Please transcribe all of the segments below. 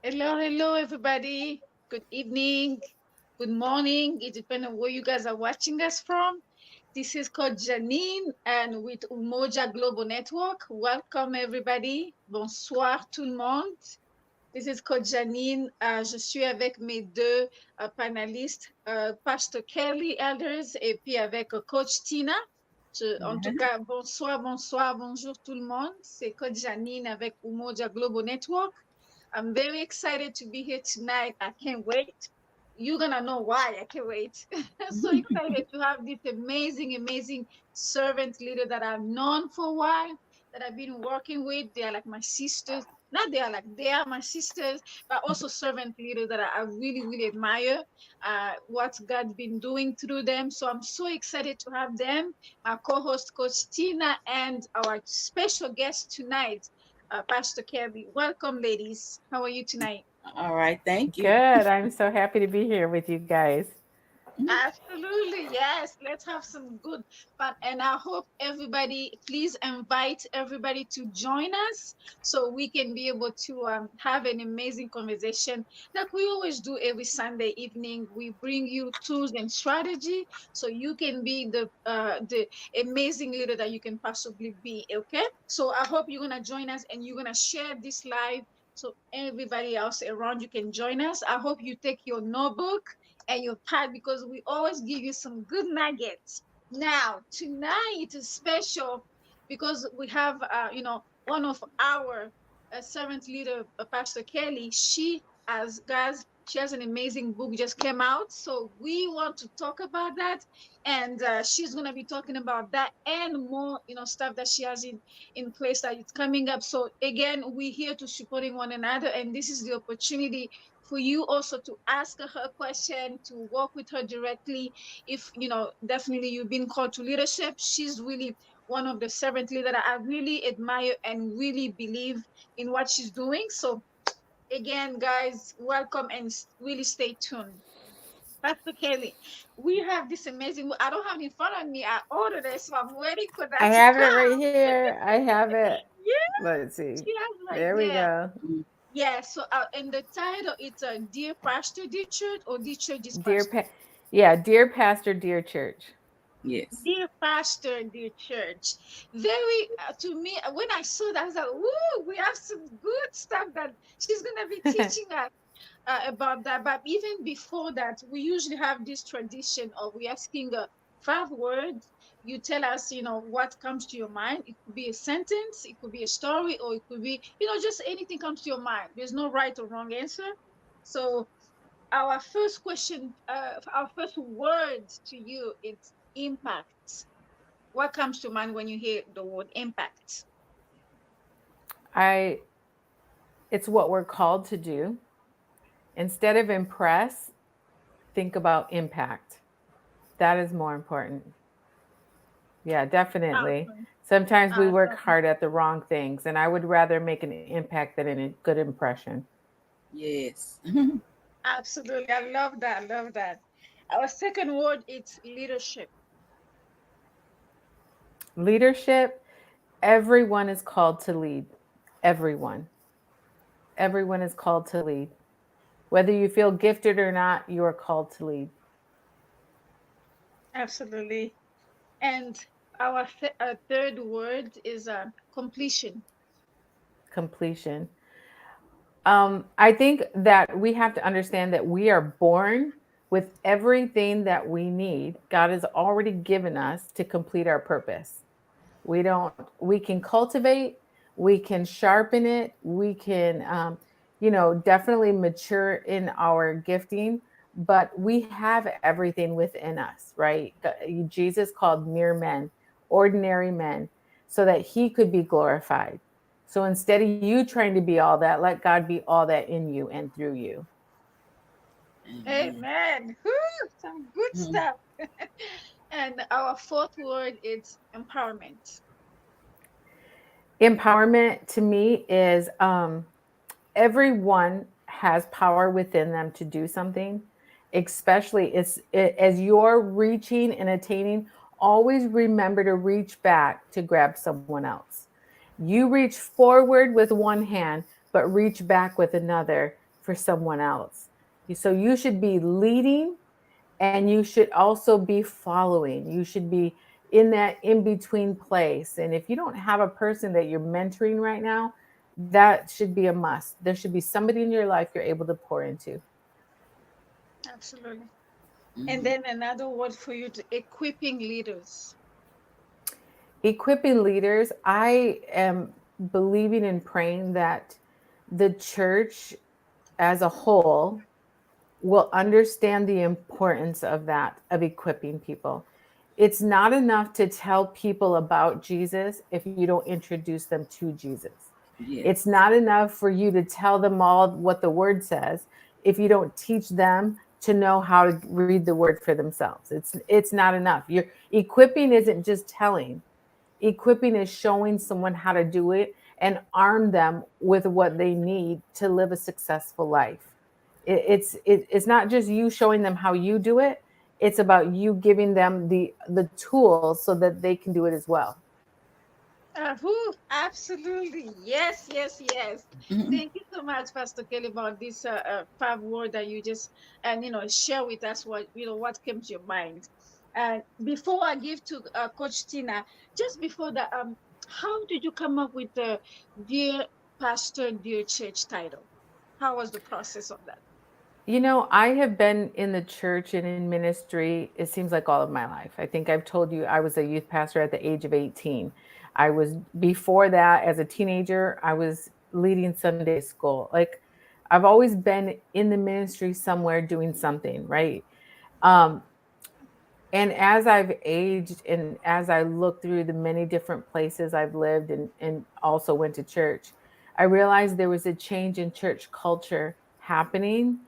Hello, hello, everybody. Good evening, good morning. It depends on where you guys are watching us from. This is called Jeanine and with Umoja Global Network. Welcome, everybody. Bonsoir, tout le monde. This is called Jeanine. Je suis avec mes deux panélistes, Pasteur Kelly, Elders, et puis avec Coach Tina. En tout cas, bonsoir, bonsoir, bonjour tout le monde. C'est Coach Jeanine avec Umoja Global Network. I'm very excited to be here tonight. I can't wait. You're gonna know why I can't wait. So excited to have this amazing, amazing servant leader that I've known for a while, that I've been working with. They are like my sisters. Not they are like they are my sisters, but also servant leaders that I really, really admire. What God's been doing through them. So I'm so excited to have them, my co-host Coach Tina, and our special guest tonight, Pastor Kelly. Welcome, ladies. How are you tonight? All right, thank you. Good. I'm so happy to be here with you guys. Absolutely, yes. Let's have some good fun. And I hope everybody, please invite everybody to join us so we can be able to have an amazing conversation like we always do every Sunday evening. We bring you tools and strategy so you can be the amazing leader that you can possibly be. Okay. So I hope you're gonna join us and you're gonna share this live so everybody else around you can join us. I hope you take your notebook and your pad because we always give you some good nuggets. Now, tonight is special because we have, one of our servant leader, Pastor Kelly. She has an amazing book just came out. So we want to talk about that. And she's going to be talking about that and more, stuff that she has in place that it's coming up. So again, we're here to supporting one another. And this is the opportunity for you also to ask her a question, to work with her directly. If, definitely you've been called to leadership, she's really one of the servant leaders that I really admire and really believe in what she's doing. So again, guys, welcome and really stay tuned. Pastor Kelly, we have this amazing. I don't have it in front of me. I ordered it, so I'm waiting for I that to have it right come. here. I have it. Yeah, Let's see. she has like There we yeah. go. Yeah, so in the title, it's a Dear Pastor, Dear Church, or Dear Church, Dear Dear Pastor. dear pastor, dear church. Yes. Dear Pastor, Dear Church. Very, to me, when I saw that, I was like, "Woo, we have some good stuff that she's going to be teaching us about that." But even before that, we usually have this tradition of we asking 5 words. You tell us, what comes to your mind. It could be a sentence, it could be a story, or it could be, just anything comes to your mind. There's no right or wrong answer. So our first question, our first word to you, it's impact. What comes to mind when you hear the word impact? I it's what we're called to do. Instead of impress, think about impact. That is more important. Yeah, definitely. Awesome. Sometimes we work Awesome. hard at the wrong things, and I would rather make an impact than a good impression. Yes. Absolutely. I love that. Love that. Our second word, it's leadership. Leadership, everyone is called to lead. Everyone. Everyone is called to lead. Whether you feel gifted or not, you are called to lead. Absolutely. And our third word is completion. Completion. I think that we have to understand that we are born with everything that we need. God has already given us to complete our purpose. We can cultivate, we can sharpen it, we can, definitely mature in our gifting, but we have everything within us, right? Jesus called mere men, ordinary men, so that he could be glorified. So instead of you trying to be all that, let God be all that in you and through you. Amen. Amen. Whew, some good Mhm. stuff. And our fourth word is empowerment. Empowerment to me is everyone has power within them to do something, especially as you're reaching and attaining. Always remember to reach back to grab someone else. You reach forward with one hand, but reach back with another for someone else. So you should be leading, and you should also be following. You should be in that in between place. And if you don't have a person that you're mentoring right now, that should be a must. There should be somebody in your life you're able to pour into. Absolutely. And Mm-hmm. then another word for you to equipping leaders. Equipping leaders, I am believing and praying that the church as a whole will understand the importance of that, of equipping people. It's not enough to tell people about Jesus if you don't introduce them to Jesus. It's Yes. not enough for you to tell them all what the word says if you don't teach them to know how to read the word for themselves. It's not enough. Your equipping isn't just telling. Equipping is showing someone how to do it and arm them with what they need to live a successful life. It's not just you showing them how you do it. It's about you giving them the tools so that they can do it as well. Absolutely. Yes, yes, yes. Mm-hmm. Thank you so much, Pastor Kelly, about this five word that you just and share with us what what came to your mind. Before I give to Coach Tina, just before that, how did you come up with the dear pastor, dear church title? How was the process of that? I have been in the church and in ministry, it seems like all of my life. I think I've told you I was a youth pastor at the age of 18. I was before that as a teenager, I was leading Sunday school. Like I've always been in the ministry somewhere doing something, right? Um, and as I've aged and as I look through the many different places I've lived and also went to church, I realized there was a change in church culture happening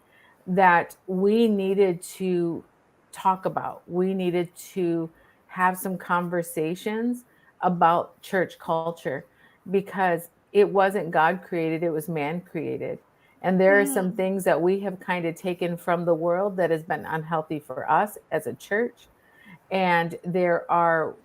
that we needed to talk about. We needed to have some conversations about church culture because it wasn't God created, it was man created. And there are some Mm, things that we have kind of taken from the world that has been unhealthy for us as a church, and there are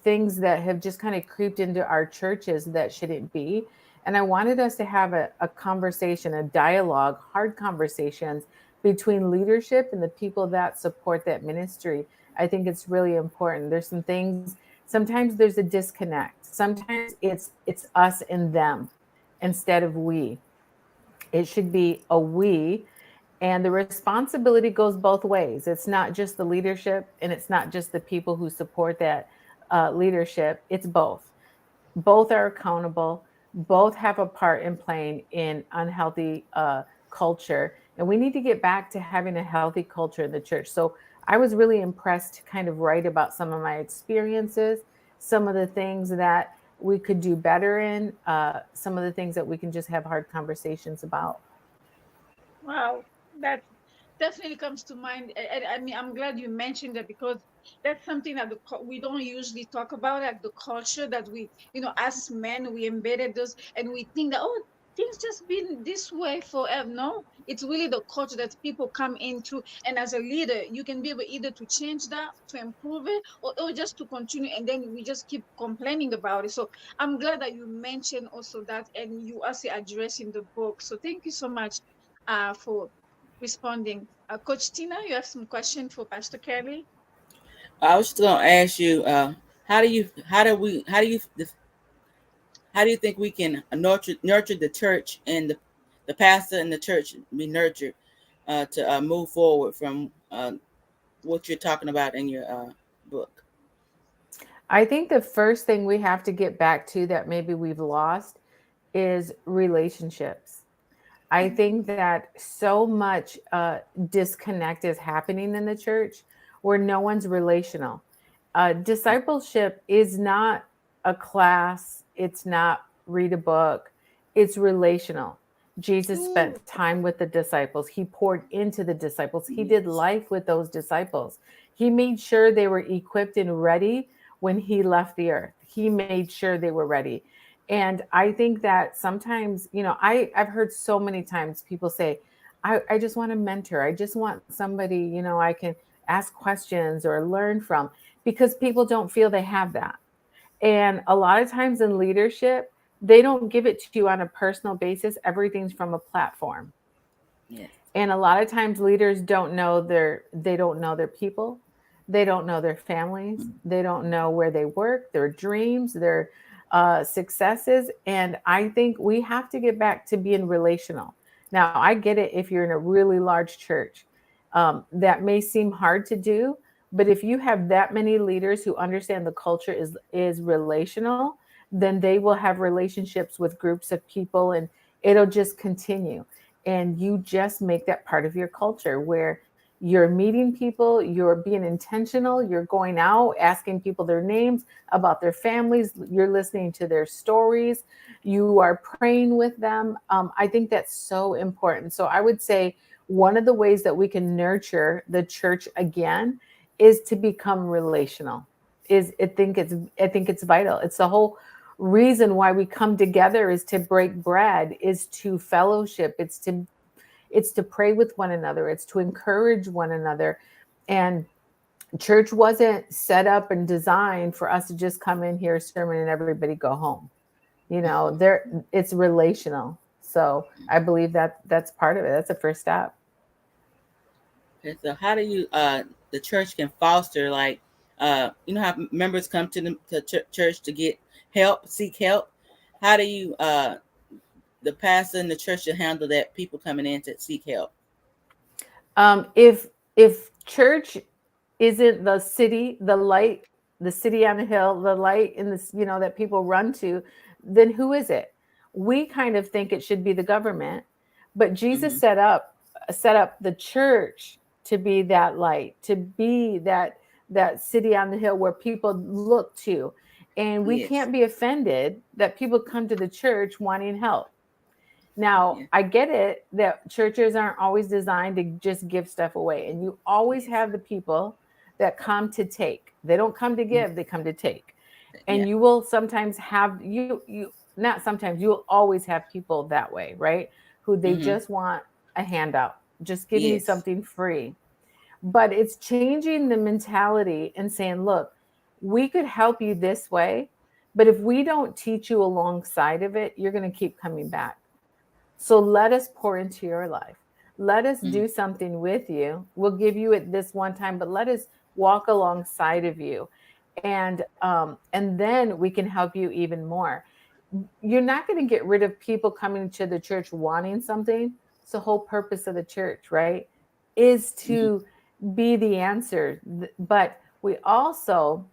things that have just kind of creeped into our churches that shouldn't be. And I wanted us to have a conversation, a dialogue, hard conversations between leadership and the people that support that ministry. I think it's really important. There's some things, sometimes there's a disconnect. Sometimes it's us and them instead of we. It should be a we, and the responsibility goes both ways. It's not just the leadership and it's not just the people who support that leadership. It's both. Both are accountable. Both have a part in playing in unhealthy culture. And we need to get back to having a healthy culture in the church. So I was really impressed to kind of write about some of my experiences, some of the things that we could do better in, some of the things that we can just have hard conversations about. wow, that definitely comes to mind. I mean, I'm glad you mentioned that because that's something that we don't usually talk about, like the culture that we, as men, we embedded those, and we think that things just been this way forever. No, it's really the culture that people come into, and as a leader, you can be able either to change that, to improve it, or just to continue, and then we just keep complaining about it. So I'm glad that you mentioned also that, and you also address in the book. So thank you so much for responding. Coach Tina, you have some question for Pastor Kelly? I was just gonna ask you, how do you think we can nurture the church and the pastor and the church be nurtured to move forward from what you're talking about in your book? I think the first thing we have to get back to that maybe we've lost is relationships. I think that so much disconnect is happening in the church where no one's relational. Discipleship is not a class, it's not read a book, it's relational. Jesus spent Ooh, time with the disciples, he poured into the disciples, he did Yes. life with those disciples. He made sure they were equipped and ready when he left the earth. He made sure they were ready. And I think that sometimes, I've heard so many times people say, I just want a mentor. I just want somebody, I can ask questions or learn from, because people don't feel they have that. And a lot of times in leadership, they don't give it to you on a personal basis. Everything's from a platform. Yes. And a lot of times leaders they don't know their people. They don't know their families. Mm-hmm. They don't know where they work, their dreams, their successes. And I think we have to get back to being relational. Now, I get it if you're in a really large church. That may seem hard to do, but if you have that many leaders who understand the culture is relational, then they will have relationships with groups of people, and it'll just continue, and you just make that part of your culture where you're meeting people, you're being intentional, you're going out asking people their names, about their families, you're listening to their stories, you are praying with them. I think that's so important. So I would say one of the ways that we can nurture the church again is to become relational. Is I think it's vital. It's the whole reason why we come together, is to break bread, is to fellowship, it's to pray with one another, it's to encourage one another. And church wasn't set up and designed for us to just come in, hear a sermon, and everybody go home. You know, there it's relational. So I believe that that's part of it. That's the first step. Okay, so how do you the church can foster, like, you know how members come to church to get help, seek help? How do you the pastor and the church should handle that, people coming in to seek help? If church isn't the city, the light, the city on the hill, the light in this, you know, that people run to, then who is it? We kind of think it should be the government, but Jesus Mm-hmm. set up the church to be that light, to be that city on the hill where people look to. And we Yes. can't be offended that people come to the church wanting help. Now, Yeah. I get it that churches aren't always designed to just give stuff away. And you always Yes. have the people that come to take. They don't come to Mhm. give, they come to take. Yeah. And you will sometimes have you not sometimes, you'll always have people that way, right? Who they Mm-hmm. just want a handout. Just give me Yes. something free. But it's changing the mentality and saying, look, we could help you this way, but if we don't teach you alongside of it, you're going to keep coming back. So let us pour into your life. Let us Mm-hmm. do something with you. We'll give you it this one time, but let us walk alongside of you. And then we can help you even more. You're not going to get rid of people coming to the church wanting something. It's the whole purpose of the church, right? Is Mm-hmm. to be the answer. But we also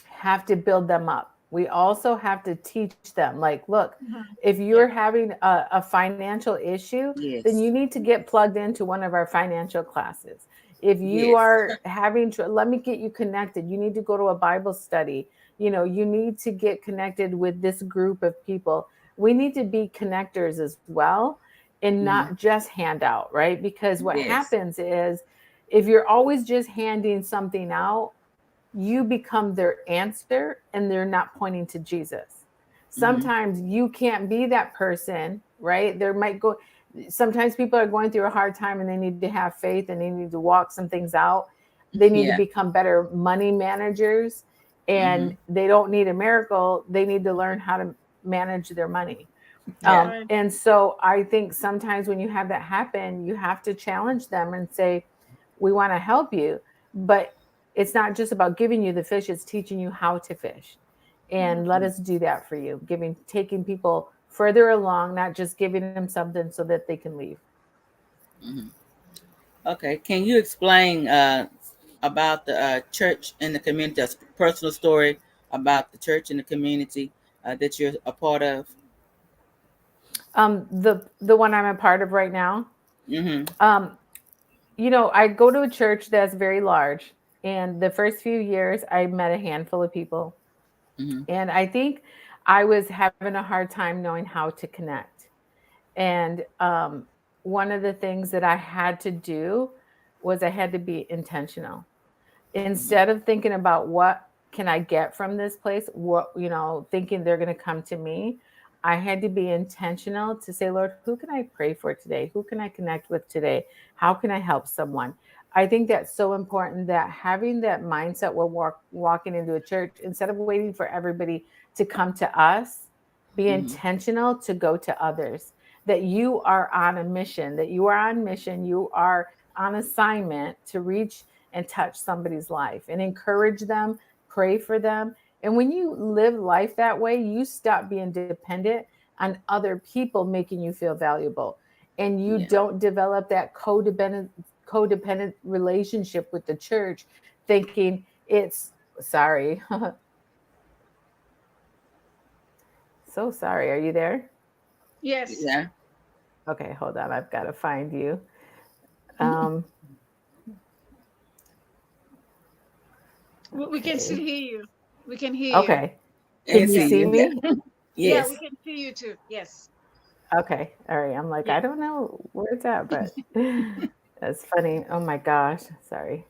have to build them up. We also have to teach them, like, look, Mhm. if you're Yeah. having a financial issue, then you Yes. need to get plugged into one of our financial classes. If you Yes. are having, let me get you connected. You need to go to a Bible study. You know, you need to get connected with this group of people. We need to be connectors as well, and Mm-hmm. not just hand out, right? Because what Yes. happens is, if you're always just handing something out, you become their answer and they're not pointing to Jesus. Mm-hmm. Sometimes you can't be that person, right? There might go Sometimes people are going through a hard time and they need to have faith and they need to walk some things out. They need to Yeah. become better money managers, Mm-hmm. and they don't need a miracle. They need to learn how to manage their money. Yeah. Right. And so I think sometimes when you have that happen, you have to challenge them and say, we want to help you, but it's not just about giving you the fish, it's teaching you how to fish. And Mhm. let us do that for you, taking people further along, not just giving them something so that they can leave. Mm-hmm. Okay. Can you explain about the church and the community, a personal story about the church and the community that you're a part of? The one I'm a part of right now, Mm-hmm. um, I go to a church that's very large. And the first few years, I met a handful of people. Mm-hmm. And I think I was having a hard time knowing how to connect. And one of the things that I had to do was I had to be intentional. Mm-hmm. Instead of thinking about what can I get from this place, thinking they're going to come to me, I had to be intentional to say, Lord, who can I pray for today? Who can I connect with today? How can I help someone? I think that's so important, that having that mindset when we're walking into a church, instead of waiting for everybody to come to us, be Mm-hmm. intentional to go to others. that you are on a mission, that you are on mission, you are on assignment to reach and touch somebody's life and encourage them, pray for them. And when you live life that way, you stop being dependent on other people making you feel valuable. And you Yeah. don't develop that codependent relationship with the church thinking it's sorry. So sorry. Are you there? Yes. Yeah. Okay, hold on. I've got to find you. Mhm. Um, We can still okay. hear you. We can hear you. Okay. And Can you Yeah. see see you. Yeah. me? Yeah, we Yes. can see you too. Yes. Okay. All right. I'm like, Yeah. I don't know where it's at, but that's funny. Oh my gosh. Sorry.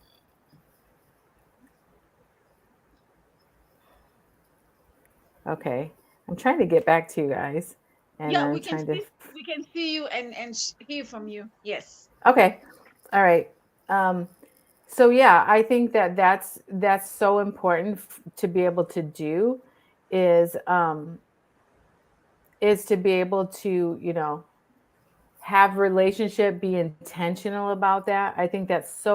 Okay. I'm trying to get back to you guys and Yeah, I'm trying to. we can see you and hear from you. Yes. Okay. All right. Um, so yeah, I think that that's so important to be able to do is is to be able to, have relationship, be intentional about that. I think that's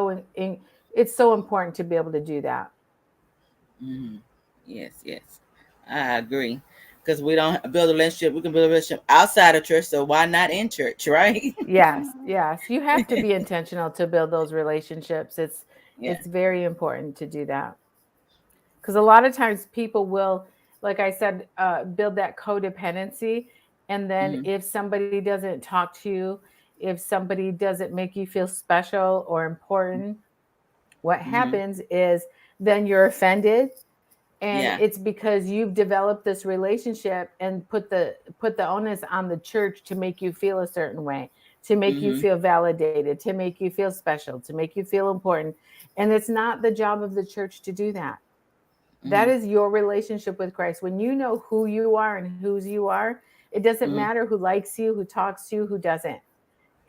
it's so important to be able to do that. Hmm. Yes. Yes. I agree. Because we don't build a relationship. We can build a relationship outside of church. So why not in church, right? Yes, yes. You have to be intentional to build those relationships. Yeah. It's very important to do that. Because a lot of times people will, like I said, build that codependency. And then Hmm. if somebody doesn't talk to you, if somebody doesn't make you feel special or important, what Hmm. happens is then you're offended, and Yeah. it's because you've developed this relationship and put the onus on the church to make you feel a certain way, to make you Hmm. feel validated, to make you feel special, to make you feel important. And it's not the job of the church to do that. That Hmm. is your relationship with Christ. When you know who you are and whose you are, it doesn't Hmm. matter who likes you, who talks to you, who doesn't.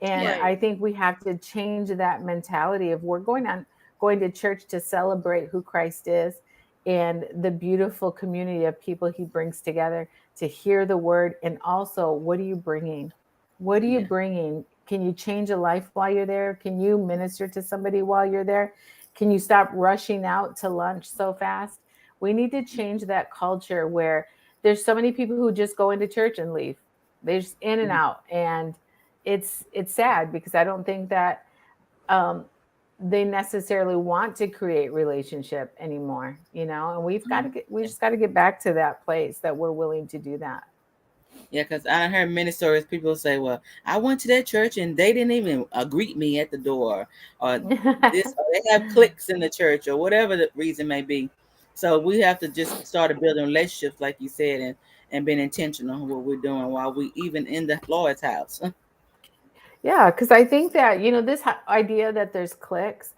And Yeah. Right. I think we have to change that mentality of we're going to church to celebrate who Christ is and the beautiful community of people he brings together to hear the word. And also, what are you bringing? What are you Yeah. bringing? Can you change a life while you're there? Can you minister to somebody while you're there? Can you stop rushing out to lunch so fast? We need to change that culture where there's so many people who just go into church and leave. They're just in and Mhm. out. And it's sad because I don't think that um, they necessarily want to create relationship anymore, and Mhm. we Yeah. just got to get back to that place that we're willing to do that. Yeah, because I heard many stories. People say, "Well, I went to that church and they didn't even greet me at the door, or this, or they have cliques in the church, or whatever the reason may be." So we have to just start building relationships, like you said, and being intentional on what we're doing while we even in the Lord's house. Yeah, because I think that this idea that there's cliques,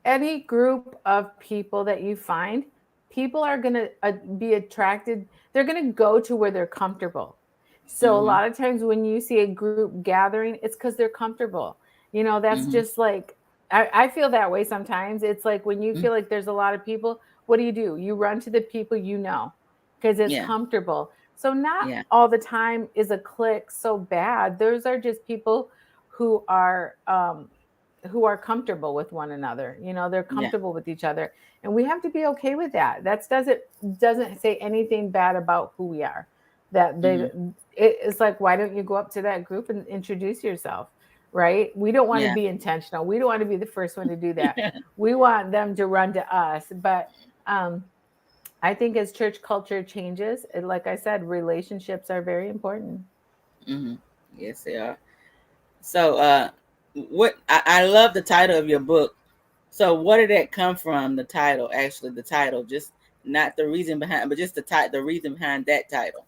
any group of people that you find, people are going to be attracted. They're going to go to where they're comfortable. So a Hmm. lot of times when you see a group gathering, it's because they're comfortable. That's Hmm. just like, I feel that way sometimes. It's like when you feel like there's a lot of people, what do? You run to the people because it's Yeah. comfortable. So not Yeah. all the time is a clique so bad. Those are just people who are comfortable with one another. They're Yeah. comfortable with each other, and we have to be okay with that. That doesn't say anything bad about who we are. That they Hmm. it's like, why don't you go up to that group and introduce yourself? Right? We don't want to Yeah. be intentional. We don't want to be the first one to do that. We want them to run to us. But I think as church culture changes, like I said, relationships are very important. Hmm. Yes, they are. So, I love the title of your book. So, what did that come from? The title, actually, the title, just not the reason behind, but just the reason behind that title.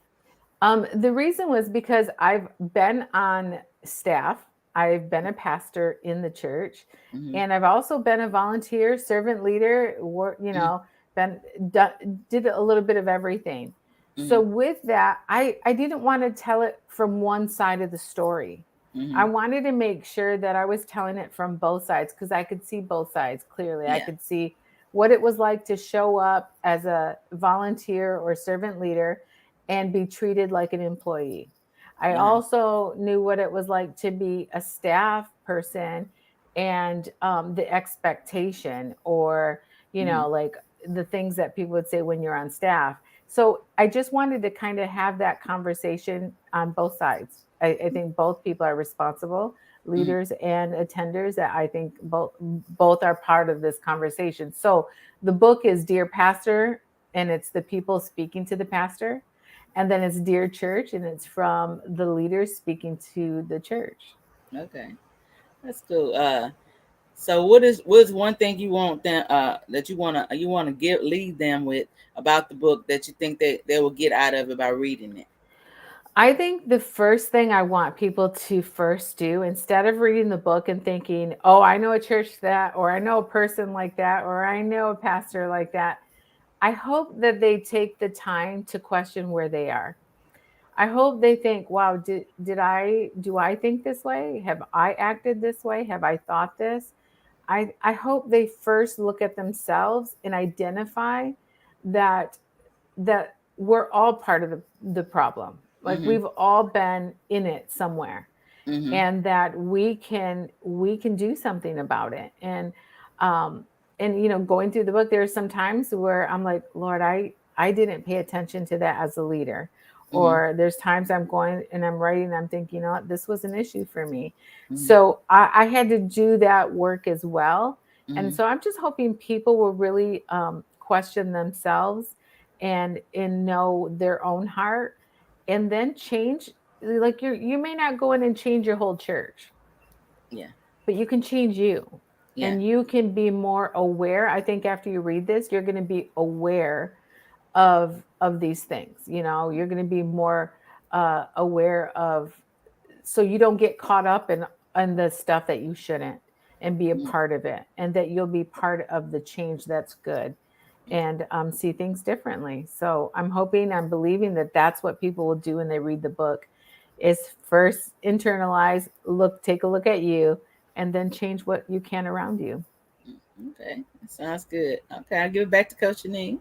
The reason was because I've been on staff, I've been a pastor in the church, Hmm. and I've also been a volunteer, servant leader, Hmm. been did a little bit of everything. So Hmm. with that, I didn't want to tell it from one side of the story. I Hmm. wanted to make sure that I was telling it from both sides because I could see both sides clearly. I Yeah. could see what it was like to show up as a volunteer or servant leader and be treated like an employee. I Uh-huh. also knew what it was like to be a staff person and the expectation, or, Mm-hmm. like the things that people would say when you're on staff. So I just wanted to kind of have that conversation on both sides. I think both people are responsible, Mm-hmm. leaders and attenders, that I think both are part of this conversation. So the book is Dear Pastor, and it's the people speaking to the pastor. And then it's Dear Church, and it's from the leaders speaking to the church. Okay, that's cool. So what is one thing you want them that you wanna give lead them with about the book that you think they will get out of it by reading it? I think the first thing I want people to first do, instead of reading the book and thinking, oh, I know a church that, or I know a person like that, or I know a pastor like that, I hope that they take the time to question where they are. I hope they think, wow, do I think this way? Have I acted this way? Have I thought this? I hope they first look at themselves and identify that we're all part of the problem. Like Mm-hmm. we've all been in it somewhere, Mm-hmm. and that we can do something about it. Um going through the book, there's some times where I'm like, Lord, I didn't pay attention to that as a leader. Mm-hmm. Or there's times I'm going and I'm writing, I'm thinking, you know what, this was an issue for me. Mm-hmm. So I had to do that work as well. And Mm-hmm. so I'm just hoping people will really question themselves and know their own heart, and then change. Like you may not go in and change your whole church, Yeah. but you can change you, Yeah. and you can be more aware. I think after you read this, you're going to be aware of these things. You're going to be more aware of, so you don't get caught up in the stuff that you shouldn't, and be a Mm-hmm. part of it, and that you'll be part of the change that's good, and see things differently. So I'm hoping, I'm believing that that's what people will do when they read the book, is first internalize, take a look at you, and then change what you can around you. Okay, that sounds good. Okay, I'll give it back to Coach Jeanine.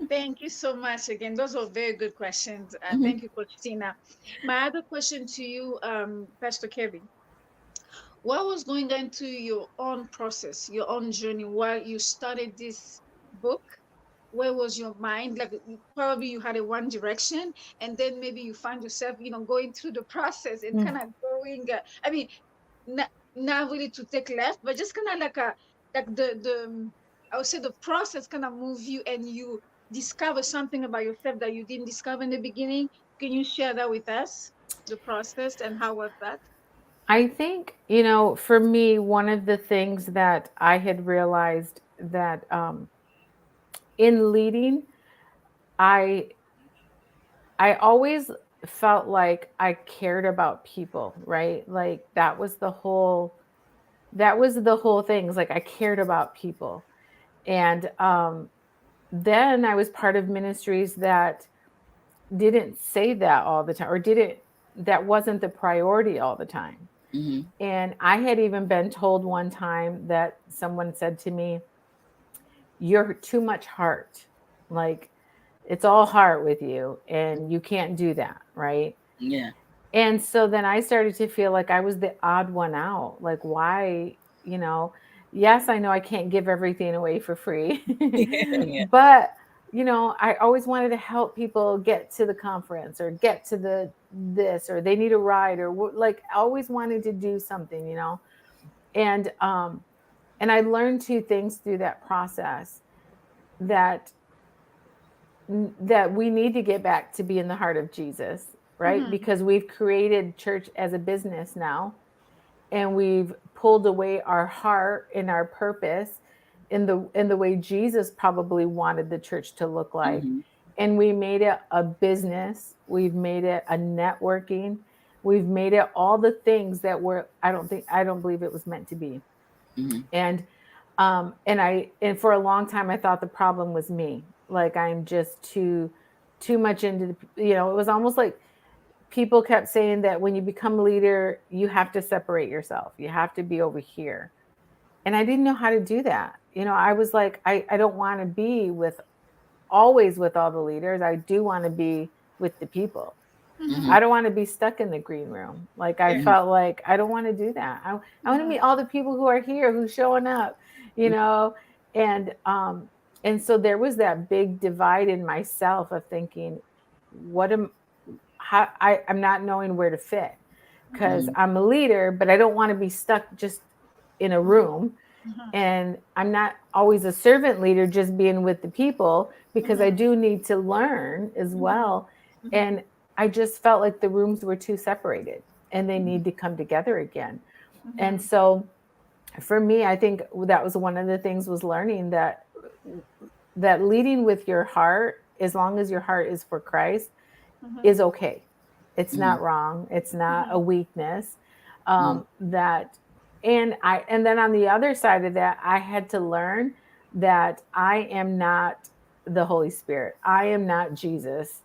Thank you so much again. Those are very good questions. Mm-hmm. Thank you, Coach Tina. My other question to you, Pastor Kevin, what was going into your own process, your own journey while you started this book? Where was your mind? Like probably you had a one direction, and then maybe you find yourself, going through the process and Mm. kind of going. I mean, not, not really to take left, but just kind of like the I would say the process kind of move you, and you discover something about yourself that you didn't discover in the beginning. Can you share that with us? The process and how was that? I think, for me, one of the things that I had realized, that in leading, I I always felt like I cared about people, right? Like that was the whole thing. It's like I cared about people. And then I was part of ministries that didn't say that all the time, or didn't that wasn't the priority all the time. Mm-hmm. And I had even been told one time that someone said to me, "You're too much heart. Like it's all heart with you, and you can't do that, right?" Yeah. And so then I started to feel like I was the odd one out. Like, why, yes, I know I can't give everything away for free, Yeah. but, I always wanted to help people get to the conference, or get to this, or they need a ride, or like I always wanted to do something. And, and I learned two things through that process, that that we need to get back to being the heart of Jesus, right? Mm-hmm. Because we've created church as a business now, and we've pulled away our heart and our purpose in the way Jesus probably wanted the church to look like. Mm-hmm. And we made it a business, we've made it a networking, we've made it all the things that were I don't believe it was meant to be. Mm-hmm. And for a long time I thought the problem was me. Like I'm just too much into it was almost like people kept saying that when you become a leader, you have to separate yourself. You have to be over here. And I didn't know how to do that. I was like, I don't want to be always with all the leaders. I do want to be with the people. Mm-hmm. Mhm. I don't want to be stuck in the green room. Like I Yeah. Mhm. felt like I don't want to do that. I want to Mm-hmm. meet all the people who are here, who's showing up, you know, and um and so there was that big divide in myself of thinking, what am how I'm not knowing where to fit because Mhm. I'm a leader, but I don't want to be stuck just in a Mm-hmm. room, Mm-hmm. and I'm not always a servant leader just being with the people because I Mm-hmm. do need to learn as Mm-hmm. well. Mm-hmm. And I just felt like the rooms were too separated and they Mm-hmm. need to come together again. And Mm-hmm. so for me, I think that was one of the things was learning that leading with your heart, as long as your heart is for Christ, Mm-hmm. is okay. It's Mhm. not wrong. It's not Mm-hmm. a weakness. Mhm. That and then on the other side of that, I had to learn that I am not the Holy Spirit. I am not Jesus.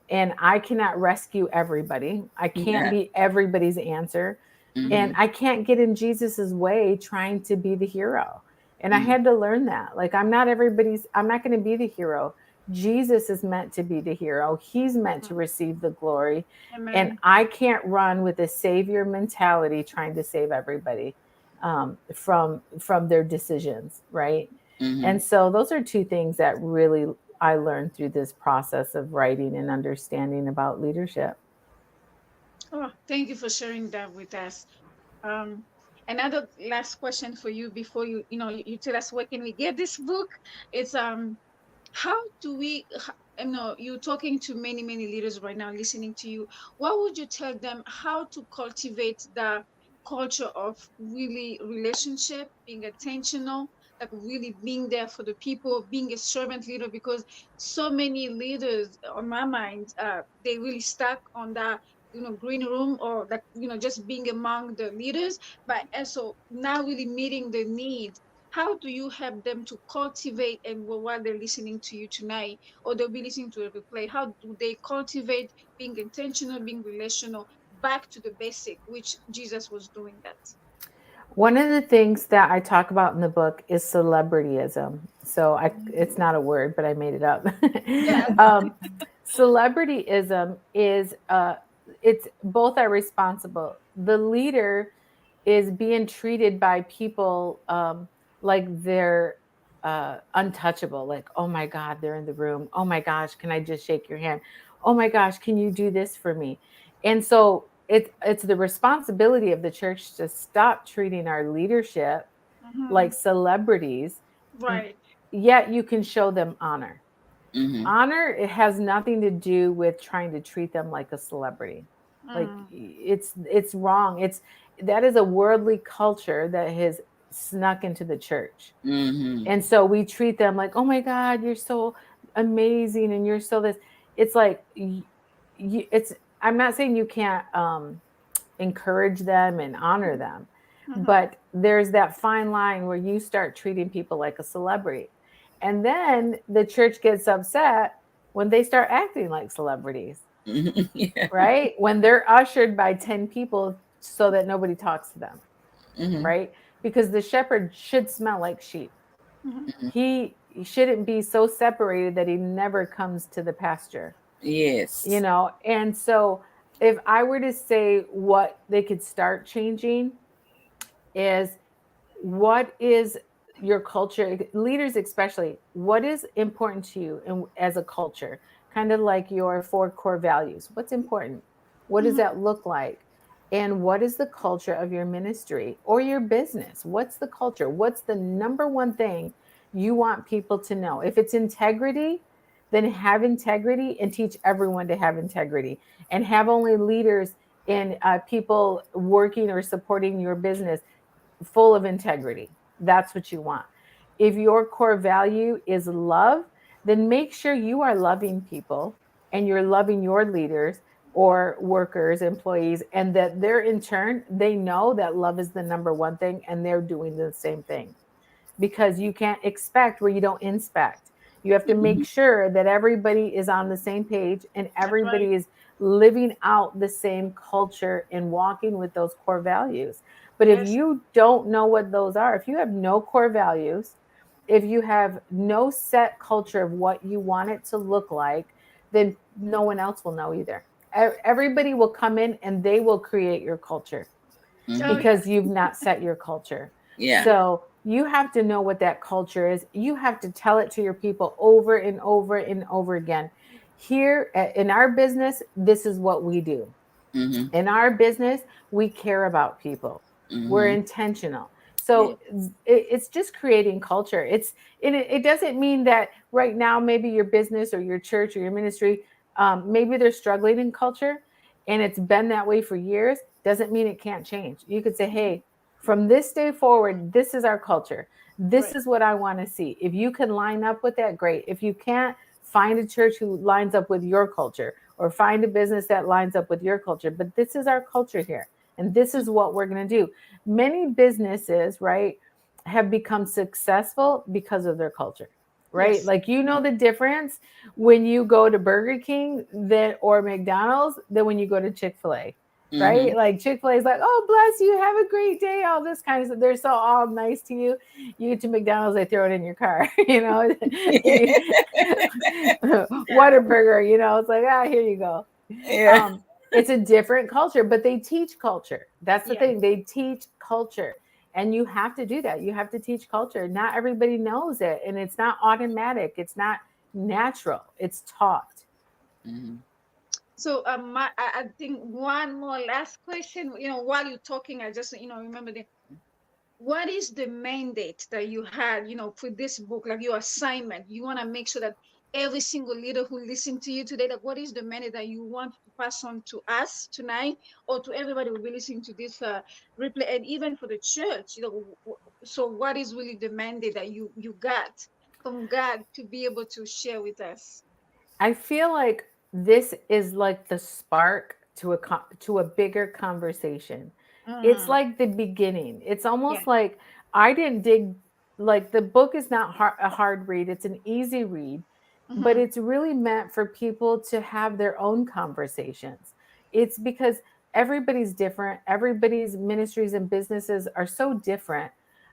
And I cannot rescue everybody. I can't Yeah. be everybody's answer. And Mhm. I can't get in Jesus's way trying to be the hero. And I Mhm. had to learn that. Like I'm not going to be the hero. Jesus is meant to be the hero. He's meant to Mm-hmm. receive the glory. And Amen. I can't run with a savior mentality trying to save everybody from their decisions, right? Mhm. And so those are two things that really I learned through this process of writing and understanding about leadership. Oh, thank you for sharing that with us. Um, Another last question for you before you tell us where can we get this book? It's how do we you're talking to many leaders right now listening to you. What would you tell them how to cultivate the culture of really relationship, being intentional, like really being there for the people, being a servant leader? Because so many leaders on my mind, they really stuck on that green room, or like just being among the leaders, but also now really meeting the need. How do you help them to cultivate, and while they're listening to you tonight, or they'll be listening to a replay, how do they cultivate being intentional, being relational, back to the basic, which Jesus was doing that? One of the things that I talk about in the book is celebrityism. So it's not a word, but I made it up. Yes. Celebrityism is it's both are responsible. The leader is being treated by people like they're untouchable. Like, oh my God, they're in the room. Oh my gosh, can I just shake your hand? Oh my gosh, can you do this for me? And so it's the responsibility of the church to stop treating our leadership Hmm. like celebrities, Right. yet you can show them honor. Mhm. Honor, it has nothing to do with trying to treat them like a celebrity. Like Mm. it's wrong. It's that is a worldly culture that has snuck into the church. Mhm. And so we treat them like, "Oh my God, you're so amazing and you're so this." It's like it's I'm not saying you can't encourage them and honor them, Hmm. but there's that fine line where you start treating people like a celebrity. And then the church gets upset when they start acting like celebrities, Mhm. Yeah. right? When they're ushered by 10 people so that nobody talks to them, Mhm. right? Because the shepherd should smell like sheep. Hmm. Mhm. He shouldn't be so separated that he never comes to the pasture, Yes. And so if I were to say what they could start changing is, what is your culture, leaders especially, what is important to you as a culture, kind of like your four core values. What's important? What does Hmm. that look like? And what is the culture of your ministry or your business? What's the culture? What's the number one thing you want people to know? If it's integrity, then have integrity and teach everyone to have integrity, and have only leaders and people working or supporting your business full of integrity. That's what you want. If your core value is love, then make sure you are loving people and you're loving your leaders or workers, employees, and that they're in turn, they know that love is the number one thing and they're doing the same thing, because you can't expect where you don't inspect. You have to make Mhm. sure that everybody is on the same page and That's right. everybody is living out the same culture and walking with those core values. But if Yes. you don't know what those are, if you have no core values, if you have no set culture of what you want it to look like, then no one else will know either. Everybody will come in and they will create your culture Oh, Mm-hmm. because yes. you've not set your culture. Yeah. So you have to know what that culture is. You have to tell it to your people over and over and over again. Here in our business, this is what we do. Mm-hmm. In our business, we care about people. We're Mm-hmm. intentional. Yeah. So it's just creating culture. It doesn't mean that right now maybe your business or your church or your ministry, maybe they're struggling in culture and it's been that way for years. Doesn't mean it can't change. You could say, hey, from this day forward, this is our culture. This Right. is what I want to see. If you can line up with that, great. If you can't, find a church who lines up with your culture or find a business that lines up with your culture. But this is our culture here. And this is what we're going to do. Many businesses, right, have become successful because of their culture, right? Yes. Like, you know, the difference when you go to Burger King then or McDonald's than when you go to Chick-fil-A. Mm-hmm. Right? Like Chick-fil-A is like, oh, bless you, have a great day, all this kind of stuff. They're so all nice to you. You get to McDonald's, they throw it in your car, you know. Yeah. Whataburger, you know, it's like, ah, here you go. Yeah. Um, it's a different culture, but they teach culture. That's the Yeah. thing. They teach culture. And you have to do that. You have to teach culture. Not everybody knows it. And it's not automatic. It's not natural. It's taught. Mm-hmm. So I think one more last question. While you're talking, I just remember what is the mandate that you had, for this book, like your assignment? You want to make sure that every single leader who listened to you today, like what is the mandate that you want to pass on to us tonight, or to everybody who will be listening to this replay, and even for the church? So what is really the mandate that you got from God to be able to share with us? I feel like this is like the spark to a bigger conversation. It's Mm, like the beginning. It's yeah. almost like I didn't dig, like the book is not a hard read. It's an easy read, but Mm-hmm. it's really meant for people to have their own conversations. It's because everybody's different. Everybody's ministries and businesses are so different.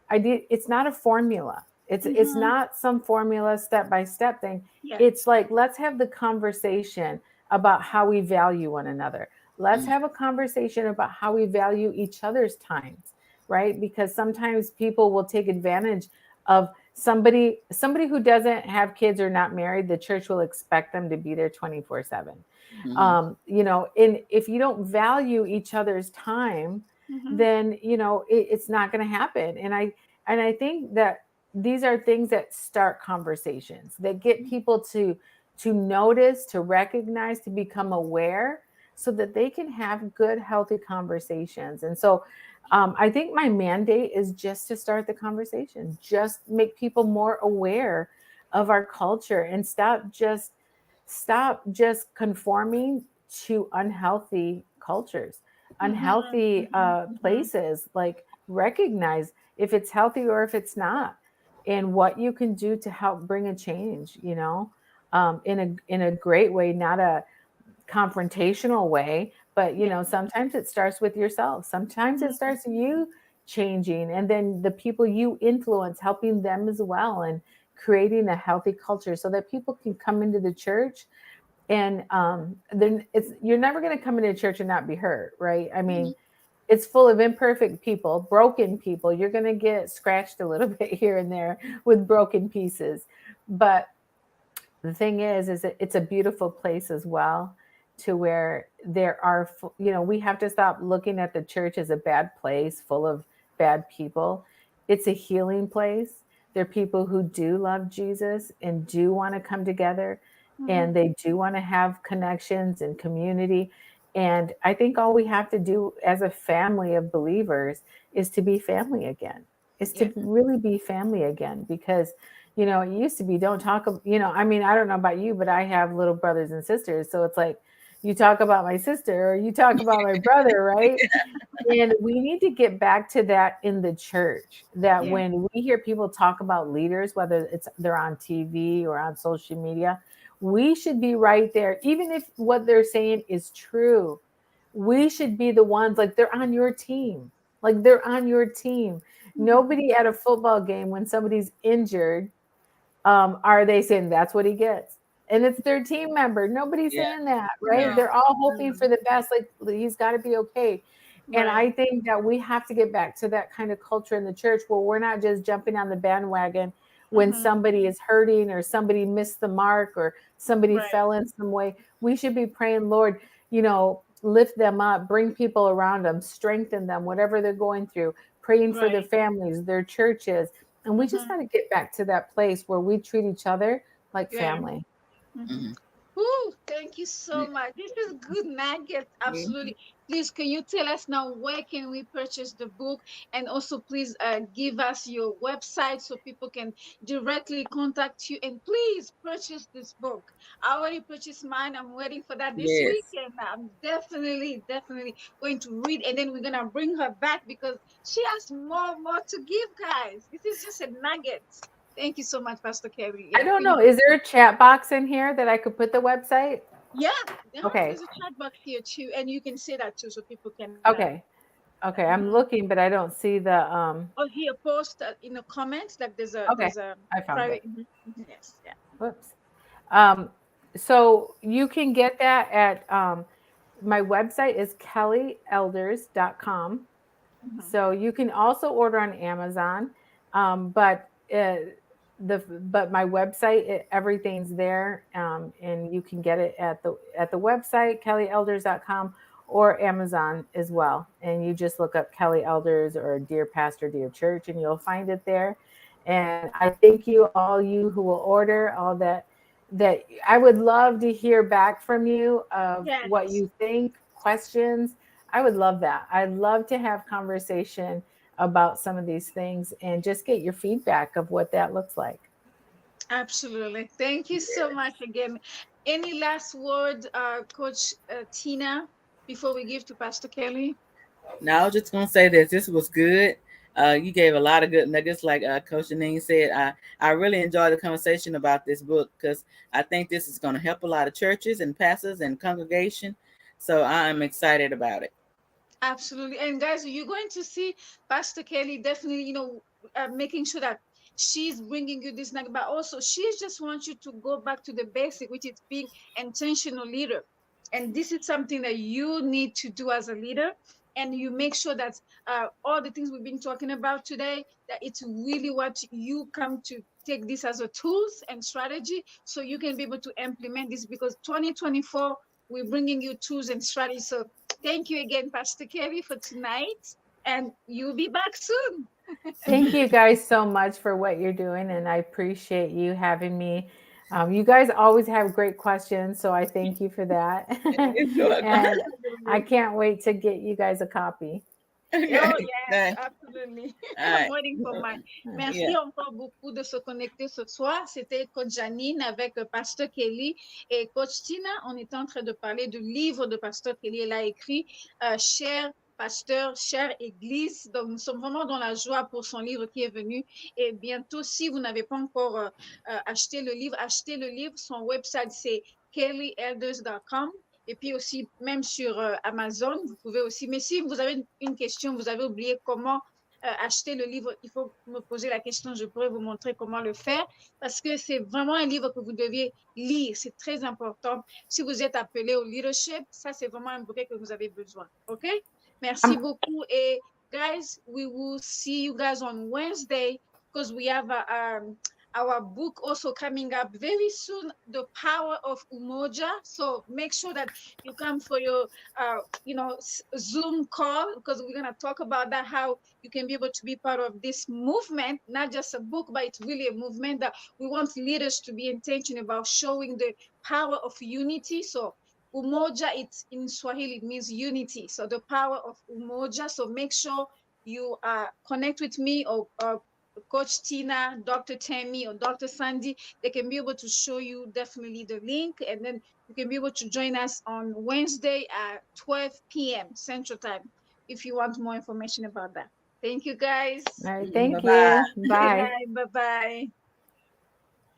It's not a formula. It's Mm-hmm. not some formula step by step thing. Yeah. It's like, let's have the conversation about how we value one another. Let's Mm-hmm. have a conversation about how we value each other's times, right? Because sometimes people will take advantage of somebody who doesn't have kids or not married. The church will expect them to be there 24/7. Mm-hmm. You know, and if you don't value each other's time, Mm-hmm. then you know it's not going to happen. And I think that these are things that start conversations, that get people to notice, to recognize, to become aware, so that they can have good, healthy conversations. And so I think my mandate is just to start the conversation, just make people more aware of our culture and stop just conforming to unhealthy cultures, Mm-hmm. unhealthy Mm-hmm. Mm-hmm. places. Like, recognize if it's healthy or if it's not, and what you can do to help bring a change, you know, in a great way, not a confrontational way, but you Yeah. know, sometimes it starts with yourself. Sometimes it Mm-hmm. starts you changing, and then the people you influence, helping them as well, and creating a healthy culture so that people can come into the church. And then it's you're never going to come into church and not be hurt, right? I Mm-hmm. mean, it's full of imperfect people, broken people. You're going to get scratched a little bit here and there with broken pieces. But the thing is that it's a beautiful place as well, to where there are, you know, we have to stop looking at the church as a bad place full of bad people. It's a healing place. There are people who do love Jesus and do want to come together, Mm-hmm. and they do want to have connections and community. And I think all we have to do as a family of believers is to be family again, is Yeah. to really be family again. Because you know, it used to be don't talk, you know, I mean, I don't know about you, but I have little brothers and sisters. So it's like, you talk about my sister or you talk about my brother, right? And we need to get back to that in the church, that Yeah. when we hear people talk about leaders, whether it's they're on TV or on social media, we should be right there. Even if what they're saying is true, we should be the ones, like, they're on your team. Like, they're on your team. Mm-hmm. Nobody at a football game, when somebody's injured, are they saying that's what he gets? and it's their team member. Nobody's Yeah. saying that, right? Yeah. No. They're all hoping No. for the best. Like he's got to be okay. And Right. I think that we have to get back to that kind of culture in the church where we're not just jumping on the bandwagon when Mm-hmm. somebody is hurting or somebody missed the mark or somebody Right. fell in some way. We should be praying, Lord, lift them up, bring people around them, strengthen them, whatever they're going through, praying for their Right. families, their churches. And we just Mm-hmm. got to get back to that place where we treat each other like Yeah. family. Mm-hmm. Hmm. Woo, thank you so Yeah. much. This is good nuggets. Absolutely. Please, can you tell us now where can we purchase the book? And also, please give us your website so people can directly contact you. And please purchase this book. I already purchased mine. I'm waiting for that this week. Yes. And I'm definitely going to read. And then we're going to bring her back because she has more to give, guys. This is just a nugget. Thank you so much, Pastor Kelly. I Yeah, don't thank know. you. Is there a chat box in here that I could put the website? Yeah, Okay. there's a chat box here too, and you can say that too, so people can. Okay. Okay. I'm Mhm. looking, but I don't see the Or here, post in the comments like okay. there's a I found private. it. Yes, yeah. Whoops. Um, so you can get that at my website is kellyelders.com. Mhm. So you can also order on Amazon, but but my website everything's there, and you can get it at the website kellyelders.com or Amazon as well. And you just look up Kelly Elders or Dear Pastor, Dear Church, and you'll find it there. And I thank you, all you who will order, all that I would love to hear back from you of what Yes, you think, questions. I would love that. I'd love to have conversation about some of these things and just get your feedback of what that looks like. absolutely. Thank you so much again. Any last word, Coach Tina, before we give to Pastor Kelly? Now, I was just gonna say this. This was good. You gave a lot of good nuggets, like Coach Jeanine said. I really enjoyed the conversation about this book because I think this is going to help a lot of churches and pastors and congregation. So I'm excited about it. Absolutely. And guys, you're going to see Pastor Kelly definitely, making sure that she's bringing you this nugget, but also she just wants you to go back to the basic, which is being intentional leader. And this is something that you need to do as a leader. And you make sure that all the things we've been talking about today, that it's really what you come to take this as a tools and strategy so you can be able to implement this because 2024, we're bringing you tools and strategies. So thank you again, Pastor Kelly, for tonight. And you'll be back soon. Thank you guys so much for what you're doing, and I appreciate you having me. You guys always have great questions, so I thank you for that. You're welcome. And I Absolutely. can't wait to get you guys a copy. Oh, Okay. yes, Bye. absolutely. All I'm right. waiting for mine. Yeah. Merci encore beaucoup de se connecter ce soir. C'était Coach Jeanine avec Pasteur Kelly et Coach Tina. On était en train de parler du livre de Pasteur Kelly. Elle a écrit Cher pasteur, chère église. Donc, nous sommes vraiment dans la joie pour son livre qui est venu. Et bientôt, si vous n'avez pas encore acheté le livre, achetez le livre. Son website, c'est kellyelders.com. Et puis aussi, même sur Amazon, vous pouvez aussi. Mais si vous avez une question, vous avez oublié comment acheter le livre, il faut me poser la question. Je pourrais vous montrer comment le faire parce que c'est vraiment un livre que vous deviez lire. C'est très important. Si vous êtes appelé au leadership, ça, c'est vraiment un bouquet que vous avez besoin. OK? Merci I'm beaucoup. Et guys, we will see you guys on Wednesday because we have our book also coming up very soon, The Power of Umoja. So make sure that you come for your, Zoom call because we're going to talk about that, how you can be able to be part of this movement, not just a book, but it's really a movement that we want leaders to be intentional about showing the power of unity. So Umoja, it's in Swahili, it means unity. So the power of Umoja. So make sure you connect with me or Coach Tina, Dr. Tammy, or Dr. Sandy. They can be able to show you definitely the link, and then you can be able to join us on Wednesday at 12 p.m. Central Time if you want more information about that. Thank you, guys. all right. Bye Thank bye. you. Good Bye. night. Bye bye.